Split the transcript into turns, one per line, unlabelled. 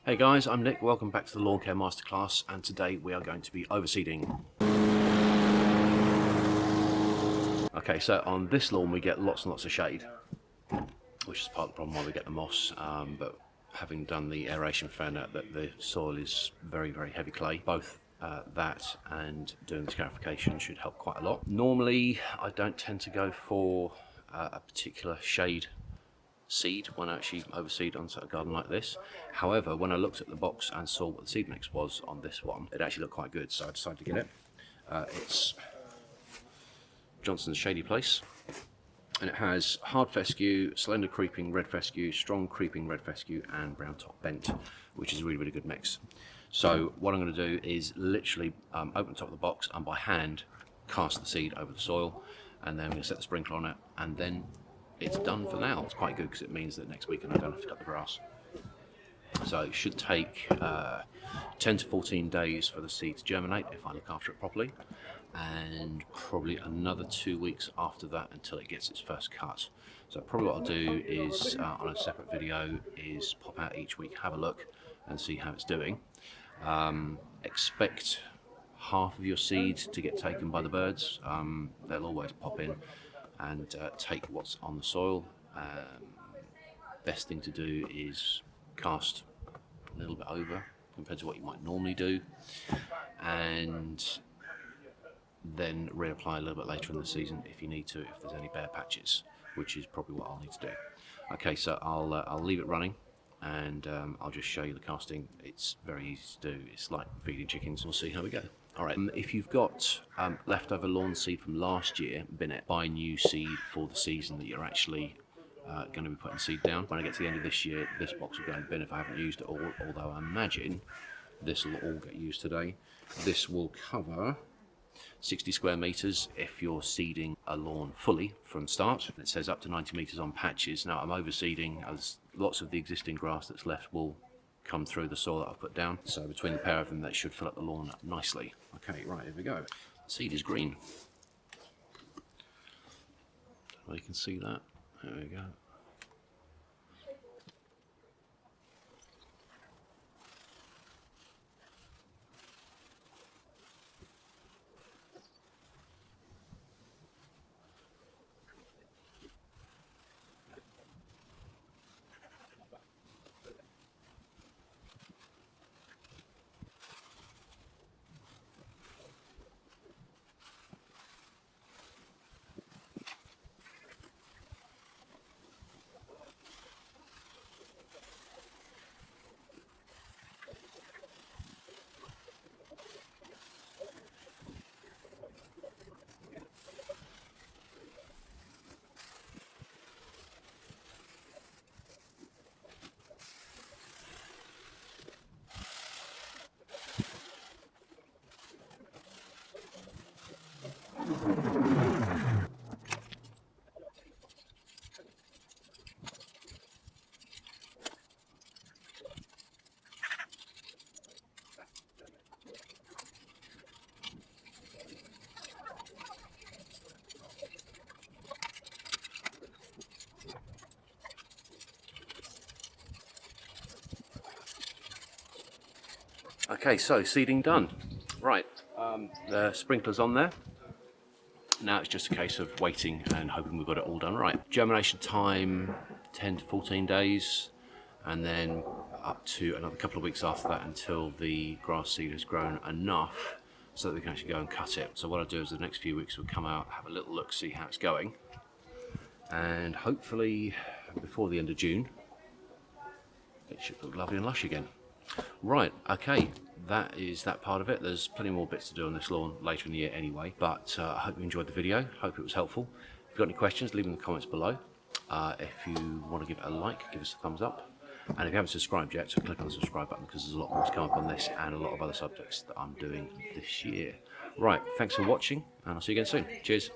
Hey guys, I'm Nick, welcome back to the Lawn Care Masterclass, and today we are going to be overseeding. Okay, so on this lawn we get lots and lots of shade, which is part of the problem why we get the moss, but having done the aeration, found out that the soil is very, very heavy clay. Both that and doing the scarification should help quite a lot. Normally I don't tend to go for a particular shade seed when I actually overseed on a garden like this. However, when I looked at the box and saw what the seed mix was on this one, it actually looked quite good, so I decided to get it. It's Johnson's Shady Place, and it has hard fescue, slender creeping red fescue, strong creeping red fescue, and brown top bent, which is a really, really good mix. So what I'm going to do is literally open the top of the box and by hand cast the seed over the soil, and then I'm going to set the sprinkler on it, and then it's done for now. It's quite good because it means that next weekend I don't have to cut the grass. So it should take 10 to 14 days for the seed to germinate if I look after it properly, and probably another 2 weeks after that until it gets its first cut. So probably what I'll do is on a separate video is pop out each week, have a look and see how it's doing. Expect half of your seed to get taken by the birds. They'll always pop in and take what's on the soil. Best thing to do is cast a little bit over compared to what you might normally do, and then reapply a little bit later in the season if you need to, if there's any bare patches, which is probably what I'll need to do. Okay, so I'll leave it running, and I'll just show you the casting. It's very easy to do. It's like feeding chickens. We'll see how we go. All right, if you've got leftover lawn seed from last year, bin it. Buy new seed for the season that you're actually going to be putting seed down. When I get to the end of this year, this box will go in the bin if I haven't used it all, although I imagine this will all get used today. This will cover 60 square metres if you're seeding a lawn fully from the start. It says up to 90 metres on patches. Now I'm overseeding as lots of the existing grass that's left will come through the soil that I've put down. So between the pair of them, that should fill up the lawn up nicely. Okay, right, here we go. The seed is green. Well, you can see that. There we go. Okay, so seeding done. Right, the sprinkler's on there. Now it's just a case of waiting and hoping we've got it all done right. Germination time, 10 to 14 days, and then up to another couple of weeks after that until the grass seed has grown enough so that we can actually go and cut it. So what I'll do is the next few weeks we'll come out, have a little look, see how it's going, and hopefully before the end of June, it should look lovely and lush again. Right, okay, that is that part of it. There's plenty more bits to do on this lawn later in the year anyway, but I hope you enjoyed the video, hope it was helpful. If you've got any questions, leave them in the comments below. If you want to give it a like, give us a thumbs up, and if you haven't subscribed yet, so click on the subscribe button because there's a lot more to come up on this and a lot of other subjects that I'm doing this year. Right, thanks for watching, and I'll see you again soon. Cheers.